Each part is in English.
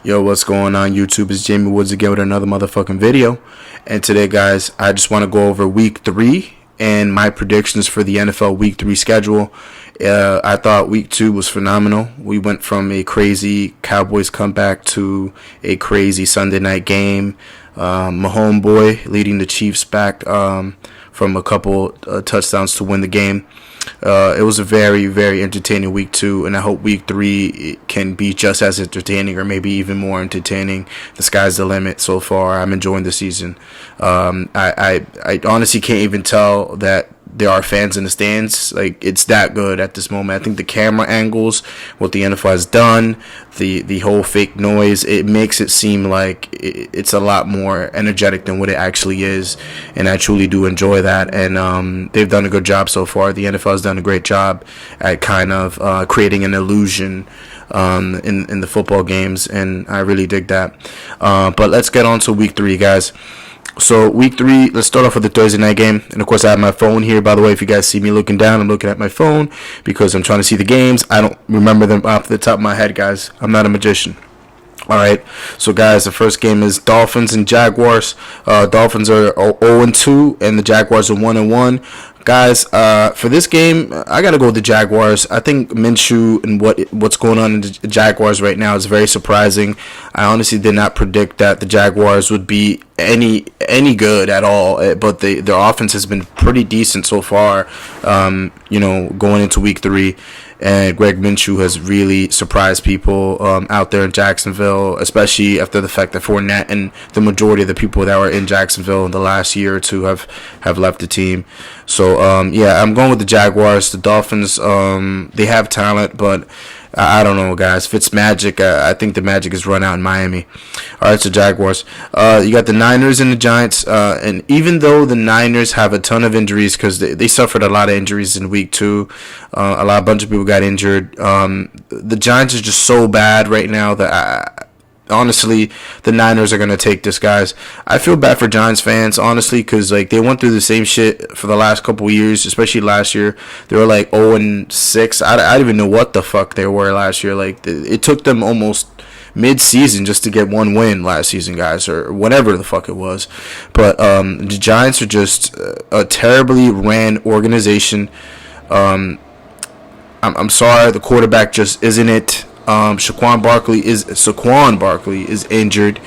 Yo, what's going on YouTube? It's Jamie Woods again with another motherfucking video. And today, guys, I just want to go over week 3 and my predictions for the NFL week 3 schedule. I thought week 2 was phenomenal. We went from a crazy Cowboys comeback to a crazy Sunday night game. Mahomes boy leading the Chiefs back from a couple touchdowns to win the game. It was a very, very entertaining week 2, and I hope week 3 can be just as entertaining or maybe even more entertaining. The sky's the limit so far. I'm enjoying the season. I honestly can't even tell that there are fans in the stands. Like, it's that good at this moment. I think the camera angles, what the NFL has done, the whole fake noise, it makes it seem like it's a lot more energetic than what it actually is, and I truly do enjoy that. And they've done a good job so far. The NFL has done a great job at kind of creating an illusion in the football games, and I really dig that. But let's get on to week 3, guys. So week 3, let's start off with the Thursday night game. And of course, I have my phone here. By the way, if you guys see me looking down, I'm looking at my phone because I'm trying to see the games. I don't remember them off the top of my head, guys. I'm not a magician. All right, so guys, the first game is Dolphins and Jaguars. Dolphins are 0-2, and the Jaguars are 1-1. Guys, for this game, I gotta go with the Jaguars. I think Minshew and what's going on in the Jaguars right now is very surprising. I honestly did not predict that the Jaguars would be any good at all, but their offense has been pretty decent so far. Going into week 3. And Greg Minshew has really surprised people out there in Jacksonville, especially after the fact that Fournette and the majority of the people that were in Jacksonville in the last year or two have left the team. So, I'm going with the Jaguars. The Dolphins, they have talent, but I don't know, guys. Fitzmagic, I think the magic is run out in Miami. All right, so Jaguars. You got the Niners and the Giants. And even though the Niners have a ton of injuries because they suffered a lot of injuries in week 2, a bunch of people got injured. The Giants are just so bad right now that honestly, the Niners are going to take this, guys. I feel bad for Giants fans, honestly, because they went through the same shit for the last couple of years, especially last year. They were 0-6. I don't even know what the fuck they were last year. It took them almost mid-season just to get one win last season, guys, or whatever the fuck it was. But the Giants are just a terribly ran organization. I'm sorry, the quarterback just isn't it. Saquon Barkley is injured.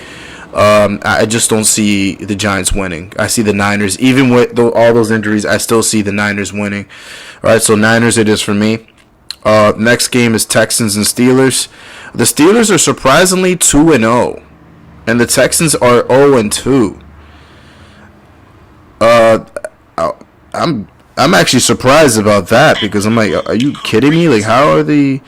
I just don't see the Giants winning. I see the Niners, even with all those injuries, I still see the Niners winning. All right, so Niners it is for me. Next game is Texans and Steelers. The Steelers are surprisingly 2-0, and the Texans are 0-2. I'm actually surprised about that because I'm like, are you kidding me? How are the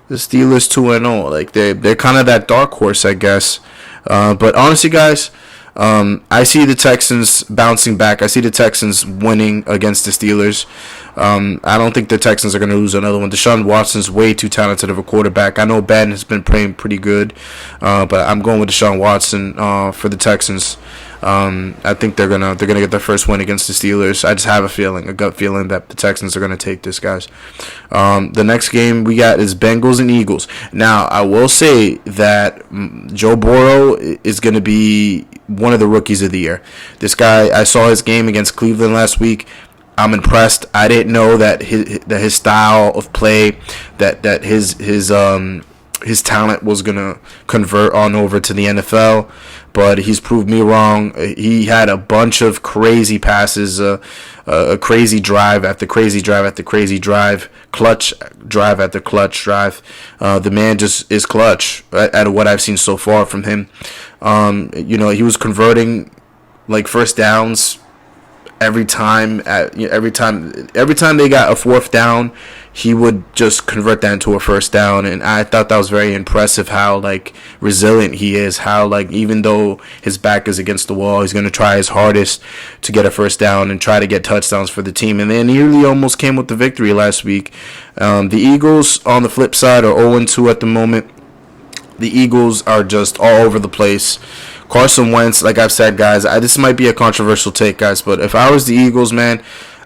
Steelers 2-0? They're kind of that dark horse, I guess. But honestly, guys, I see the Texans bouncing back. I see the Texans winning against the Steelers. I don't think the Texans are going to lose another one. Deshaun Watson's way too talented of a quarterback. I know Ben has been playing pretty good, but I'm going with Deshaun Watson for the Texans. I think they're gonna get their first win against the Steelers. I just have a gut feeling that the Texans are gonna take this, guys. The next game we got is Bengals and Eagles. Now, I will say that Joe Burrow is gonna be one of the rookies of the year. This guy, I saw his game against Cleveland last week. I'm impressed. I didn't know that his style of play, that his talent was gonna convert on over to the NFL, but he's proved me wrong. He had a bunch of crazy passes, a crazy drive after crazy drive after crazy drive, clutch drive after clutch drive. The man just is clutch at what I've seen so far from him. He was converting first downs every time they got a fourth down, he would just convert that into a first down. And I thought that was very impressive how resilient he is, how even though his back is against the wall, he's going to try his hardest to get a first down and try to get touchdowns for the team. And they nearly almost came with the victory last week. The Eagles on the flip side are 0-2 at the moment. The Eagles are just all over the place. Carson Wentz, like I've said, guys, this might be a controversial take, guys, but if I was the Eagles, man,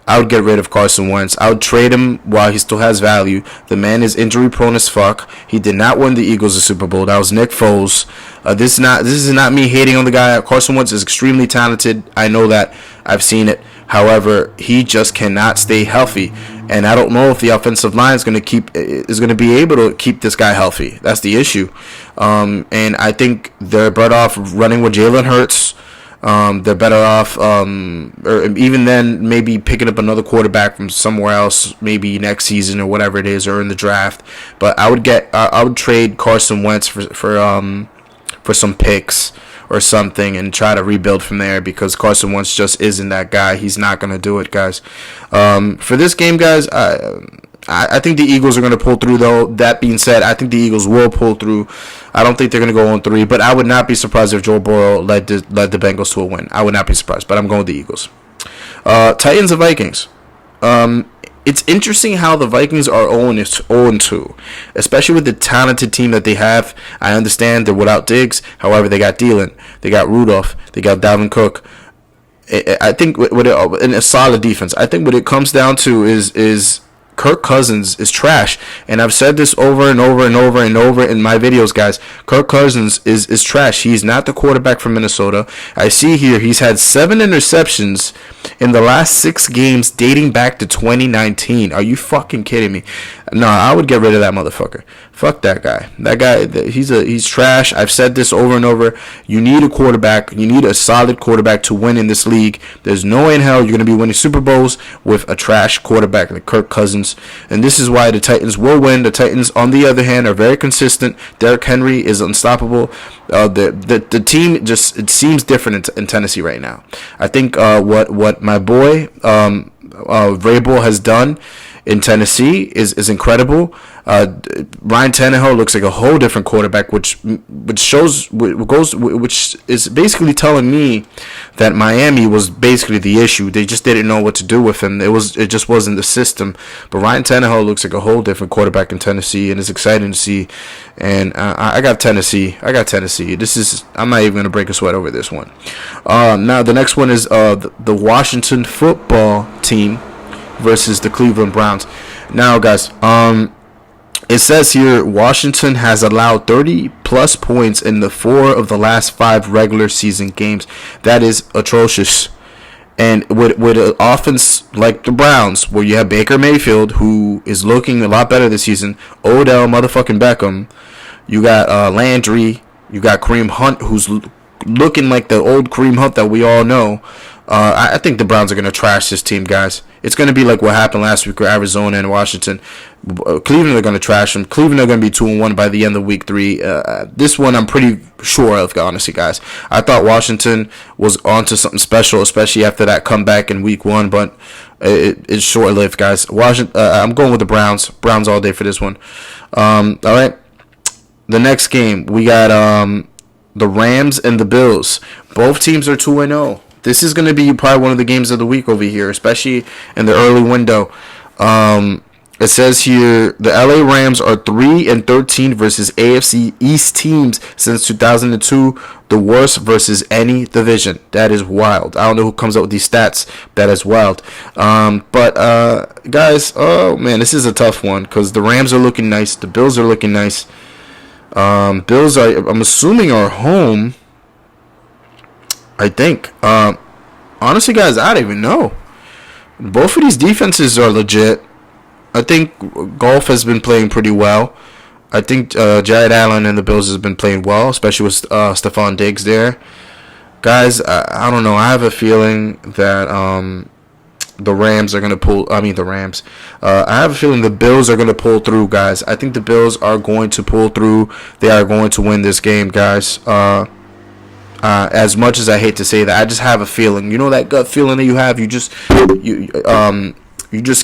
I would get rid of Carson Wentz. I would trade him while he still has value. The man is injury prone as fuck. He did not win the Eagles a Super Bowl. That was Nick Foles. This is not me hating on the guy. Carson Wentz is extremely talented. I know that. I've seen it. However, he just cannot stay healthy, and I don't know if the offensive line is going to be able to keep this guy healthy. That's the issue. And I think they're better off running with Jalen Hurts. They're better off, or even then, maybe picking up another quarterback from somewhere else, maybe next season or whatever it is, or in the draft. But I would trade Carson Wentz for some picks or something and try to rebuild from there, because Carson Wentz just isn't that guy. He's not going to do it, guys. For this game, guys, I think the Eagles are going to pull through, though. That being said, I think the Eagles will pull through. I don't think they're going to go on 3, but I would not be surprised if Joe Burrow led the Bengals to a win. I would not be surprised, but I'm going with the Eagles. Titans and Vikings. It's interesting how the Vikings are 0-2, especially with the talented team that they have. I understand they're without Diggs. However, they got Thielen, they got Rudolph, they got Dalvin Cook. I think in a solid defense. I think what it comes down to is Kirk Cousins is trash, and I've said this over and over and over and over in my videos, guys. Kirk Cousins is trash. He's not the quarterback from Minnesota. I see here he's had 7 interceptions in the last 6 games dating back to 2019. Are you fucking kidding me? No, I would get rid of that motherfucker. Fuck that guy. That guy, he's trash. I've said this over and over. You need a quarterback. You need a solid quarterback to win in this league. There's no way in hell you're going to be winning Super Bowls with a trash quarterback like Kirk Cousins. And this is why the Titans will win. The Titans, on the other hand, are very consistent. Derrick Henry is unstoppable. The team just, it seems different in Tennessee right now. I think what my boy Vrabel has done in Tennessee is incredible. Ryan Tannehill looks like a whole different quarterback, which is basically telling me that Miami was basically the issue. They just didn't know what to do with him. It just wasn't the system. But Ryan Tannehill looks like a whole different quarterback in Tennessee, and it's exciting to see. And I got Tennessee. I'm not even gonna break a sweat over this one. Now the next one is the Washington football team versus the Cleveland Browns. Now, guys, it says here Washington has allowed 30 plus points in the 4 of the last 5 regular season games. That is atrocious. And with an offense like the Browns, where you have Baker Mayfield, who is looking a lot better this season, Odell motherfucking Beckham, you got Landry, you got Kareem Hunt, who's looking like the old Kareem Hunt that we all know. I think the Browns are going to trash this team, guys. It's going to be like what happened last week with Arizona and Washington. Cleveland are going to trash them. Cleveland are going to be 2-1 by the end of week 3. This one I'm pretty sure of, honestly, guys. I thought Washington was onto something special, especially after that comeback in week 1, but it's short-lived, guys. I'm going with the Browns. Browns all day for this one. All right. The next game, we got the Rams and the Bills. Both teams are 2-0. This is going to be probably one of the games of the week over here, especially in the early window. It says here the LA Rams are 3-13 versus AFC East teams since 2002, the worst versus any division. That is wild. I don't know who comes up with these stats. That is wild. But guys, oh man, this is a tough one because the Rams are looking nice. The Bills are looking nice. Bills I'm assuming are home. I think. Honestly, guys, I don't even know. Both of these defenses are legit. I think Goff has been playing pretty well. I think Jared Allen and the Bills has been playing well, especially with Stephon Diggs there. Guys, I don't know. I have a feeling that the Rams are going to pull. I mean, the Rams. I have a feeling the Bills are going to pull through, guys. I think the Bills are going to pull through. They are going to win this game, guys. As much as I hate to say that, I just have a feeling. You know that gut feeling that you have. You just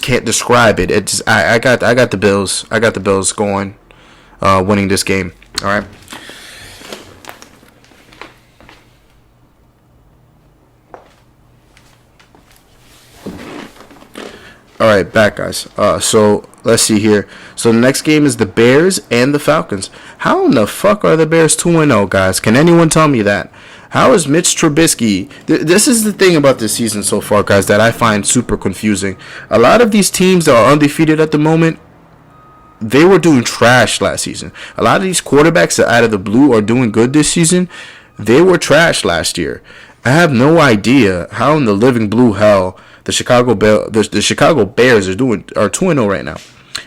can't describe it. It's I got the Bills. I got the Bills going, winning this game. All right. All right, back, guys. So let's see here. So the next game is the Bears and the Falcons. How in the fuck are the Bears 2-0, guys? Can anyone tell me that? How is Mitch Trubisky? This is the thing about this season so far, guys, that I find super confusing. A lot of these teams that are undefeated at the moment, they were doing trash last season. A lot of these quarterbacks that out of the blue are doing good this season, they were trash last year. I have no idea how in the living blue hell the Chicago Bears are 2-0 right now.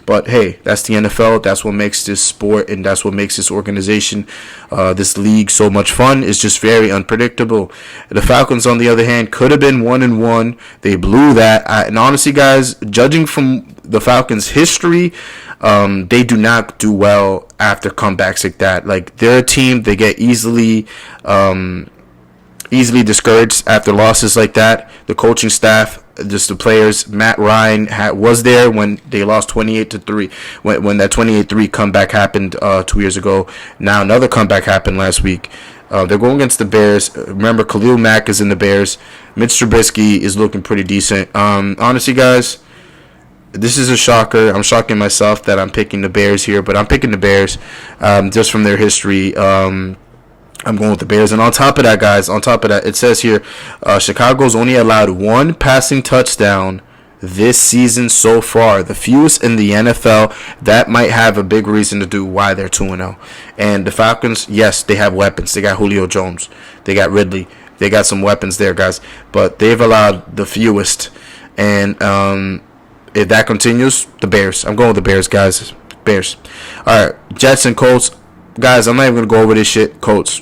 But hey, that's the NFL. That's what makes this sport, and that's what makes this organization, this league, so much fun. It's just very unpredictable. The Falcons, on the other hand, could have been 1-1. They blew that. And honestly, guys, judging from the Falcons' history, they do not do well after comebacks like that. Like, they're a team, they get easily discouraged after losses like that. The coaching staff, just the players, Matt Ryan was there when they lost 28-3. When that 28-3 comeback happened 2 years ago. Now another comeback happened last week. They're going against the Bears. Remember, Khalil Mack is in the Bears. Mitch Trubisky is looking pretty decent. Honestly, guys, this is a shocker. I'm shocking myself that I'm picking the Bears here, but I'm picking the Bears just from their history. I'm going with the Bears. And on top of that, guys, it says here, Chicago's only allowed one passing touchdown this season so far, the fewest in the NFL. That might have a big reason to do why they're 2-0. And the Falcons, yes, they have weapons. They got Julio Jones. They got Ridley. They got some weapons there, guys. But they've allowed the fewest. And if that continues, the Bears. I'm going with the Bears, guys. Bears. All right, Jets and Colts. Guys, I'm not even going to go over this shit. Colts.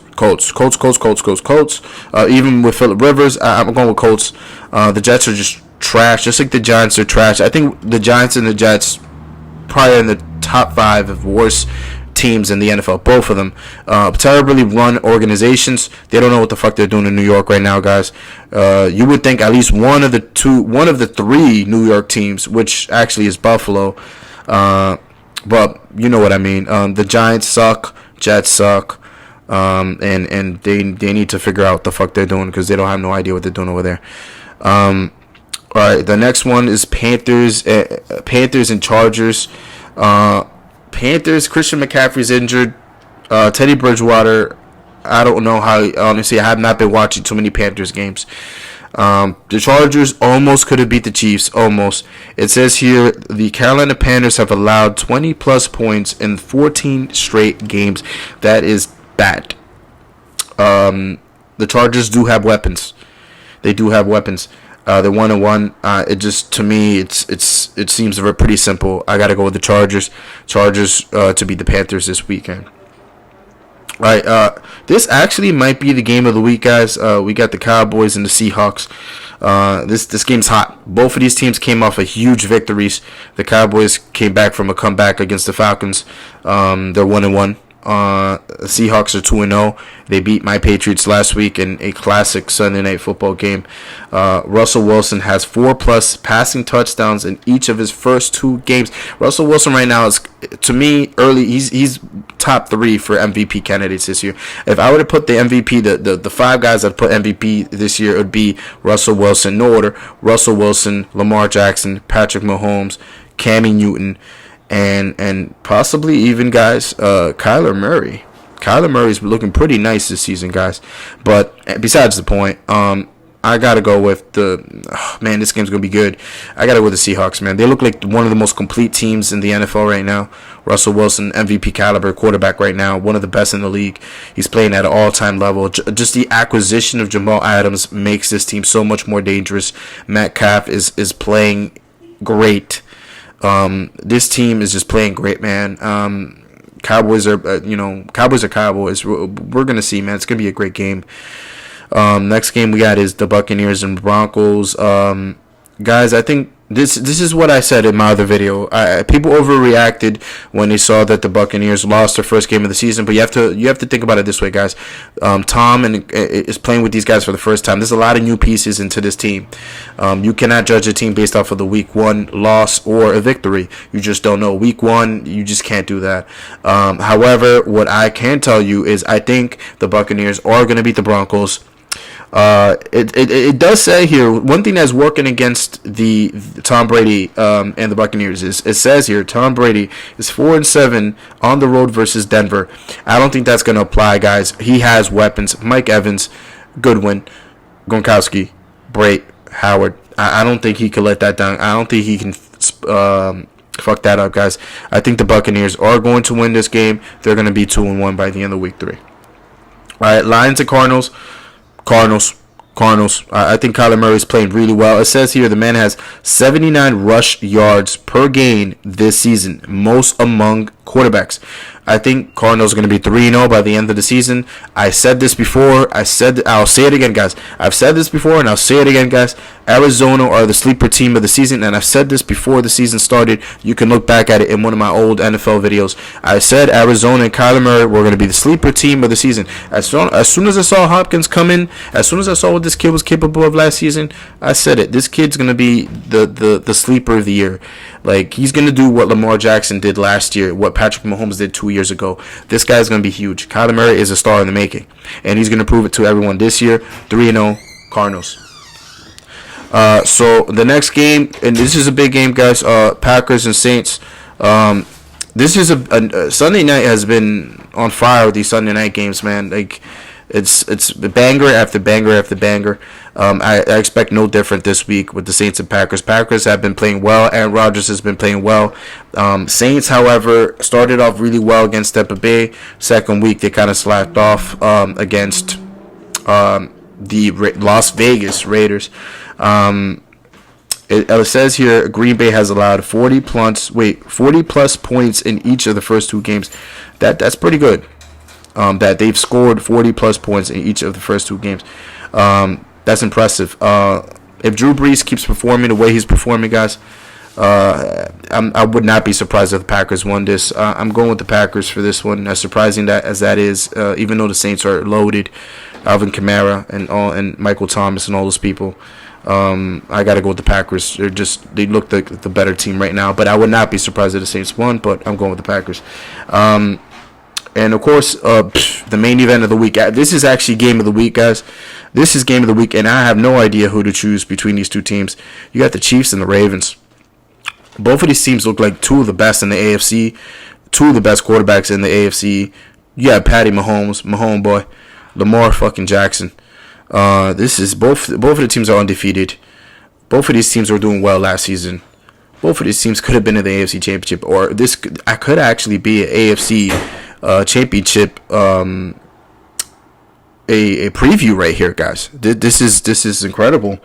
Even with Phillip Rivers, I'm going with Colts. The Jets are just trash, just like the Giants are trash. I think the Giants and the Jets probably in the top 5 of worst teams in the NFL. Both of them. Terribly run organizations. They don't know what the fuck they're doing in New York right now, guys. You would think at least one of the 3 New York teams, which actually is Buffalo, but you know what I mean. The Giants suck. Jets suck. And they need to figure out what the fuck they're doing, because they don't have no idea what they're doing over there. All right, the next one is Panthers and Chargers. Panthers, Christian McCaffrey's injured. Teddy Bridgewater, I don't know how. Honestly, I have not been watching too many Panthers games. The Chargers almost could have beat the Chiefs. Almost. It says here the Carolina Panthers have allowed 20 plus points in 14 straight games. That is bad. The Chargers do have weapons. They do have weapons. They're 1-1. It just, to me, it seems pretty simple. I gotta go with the Chargers. To beat the Panthers this weekend. All right, this actually might be the game of the week, guys. We got the Cowboys and the Seahawks. This game's hot. Both of these teams came off of huge victories. The Cowboys came back from a comeback against the Falcons. They're 1-1. Seahawks are 2-0. They beat my Patriots last week in a classic Sunday Night Football game. Russell Wilson has 4+ passing touchdowns in each of his first 2 games. Russell Wilson right now is, to me, early. He's top 3 for MVP candidates this year. If I were to put the MVP, the 5 guys that put MVP this year, it would be Russell Wilson. No order: Russell Wilson, Lamar Jackson, Patrick Mahomes, Cam Newton, and possibly even, guys, Kyler Murray. Kyler Murray's looking pretty nice this season, guys. But besides the point, I got to go with man, this game's going to be good. I got to go with the Seahawks, man. They look like one of the most complete teams in the NFL right now. Russell Wilson, MVP caliber quarterback right now, one of the best in the league. He's playing at an all-time level. Just the acquisition of Jamal Adams makes this team so much more dangerous. Metcalf is playing great. This team is just playing great, man. Cowboys are Cowboys. We're gonna see, man. It's gonna be a great game. Next game we got is the Buccaneers and Broncos. Guys, I think this is what I said in my other video. People overreacted when they saw that the Buccaneers lost their first game of the season, but you have to think about it this way, guys. Tom is playing with these guys for the first time. There's a lot of new pieces into this team. You cannot judge a team based off of the week 1 loss or a victory. You just don't know. Week 1, you just can't do that. However, what I can tell you is I think the Buccaneers are going to beat the Broncos. It does say here one thing that's working against the Tom Brady and the Buccaneers is it says here Tom Brady is 4-7 on the road versus Denver. I don't think that's going to apply, guys. He has weapons: Mike Evans, Goodwin, Gronkowski, Brait, Howard. I don't think he could let that down. I don't think he can fuck that up, guys. I think the Buccaneers are going to win this game. They're going to be 2-1 by the end of week 3. All right, Lions and Cardinals. Cardinals. Cardinals. I think Kyler Murray is playing really well. It says here the man has 79 rush yards per game this season, most among quarterbacks. I think Cardinals are going to be 3-0 by the end of the season. I said this before. I'll say it again, guys. I've said this before, and I'll say it again, guys. Arizona are the sleeper team of the season, and I've said this before the season started. You can look back at it in one of my old NFL videos. I said Arizona and Kyler Murray were going to be the sleeper team of the season. As soon as I saw Hopkins come in, as soon as I saw what this kid was capable of last season, I said it. This kid's going to be the sleeper of the year. Like, he's going to do what Lamar Jackson did last year, what Patrick Mahomes did 2 years ago. This guy's going to be huge. Kyler Murray is a star in the making, and he's going to prove it to everyone this year. 3-0 Cardinals. So the next game, and this is a big game, guys. Packers and Saints. This is a Sunday night has been on fire with these Sunday night games, man. Like, it's banger after banger after banger. I expect no different this week with the Saints and Packers. Packers have been playing well. Aaron Rodgers has been playing well. Saints, however, started off really well against Tampa Bay. Second week, they kind of slacked off against the Las Vegas Raiders. It says here Green Bay has allowed 40 plus points in each of the first 2 games. That's pretty good. That they've scored 40 plus points in each of the first 2 games. That's impressive. If Drew Brees keeps performing the way he's performing, guys, I would not be surprised if the Packers won this. I'm going with the Packers for this one. As surprising as that is, even though the Saints are loaded, Alvin Kamara and Michael Thomas and all those people, I got to go with the Packers. They look the better team right now. But I would not be surprised if the Saints won. But I'm going with the Packers. And, of course, the main event of the week. This is actually game of the week, guys. This is game of the week, and I have no idea who to choose between these 2 teams. You got the Chiefs and the Ravens. Both of these teams look like 2 of the best in the AFC, 2 of the best quarterbacks in the AFC. You got Patty Mahomes, boy, Lamar fucking Jackson. This is both of the teams are undefeated. Both of these teams were doing well last season. Both of these teams could have been in the AFC Championship, or this could actually be an AFC Championship a preview right here, guys. This is incredible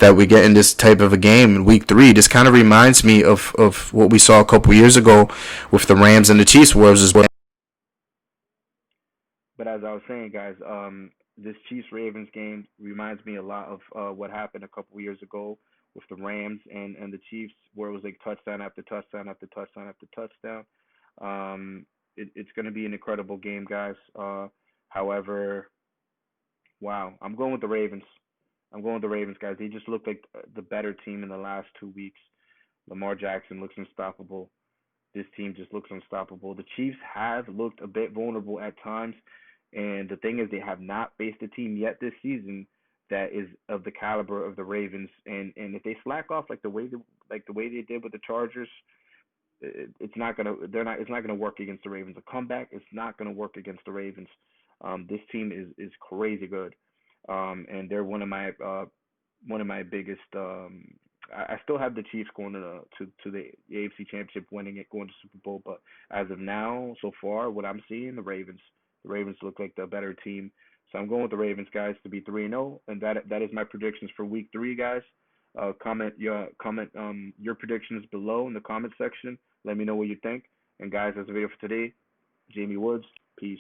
that we get in this type of a game in week 3. This kind of reminds me of what we saw a couple years ago with the Rams and the Chiefs, where it was just. But as I was saying, guys, this Chiefs Ravens game reminds me a lot of what happened a couple years ago with the Rams and the Chiefs, where it was like touchdown after touchdown after touchdown after touchdown. It's going to be an incredible game, guys. However, wow, I'm going with the Ravens. I'm going with the Ravens, guys. They just look like the better team in the last 2 weeks. Lamar Jackson looks unstoppable. This team just looks unstoppable. The Chiefs have looked a bit vulnerable at times, and the thing is, they have not faced a team yet this season that is of the caliber of the Ravens. And if they slack off like the way they did with the Chargers, it's not gonna it's not gonna work against the Ravens. A comeback is not gonna work against the Ravens. This team is crazy good, and they're one of my biggest. I still have the Chiefs going to the AFC Championship, winning it, going to Super Bowl. But as of now, so far, what I'm seeing, the Ravens look like the better team. So I'm going with the Ravens, guys, to be 3-0, and that is my predictions for Week 3, guys. Comment your predictions below in the comment section. Let me know what you think. And guys, that's the video for today. Jamie Woods, peace.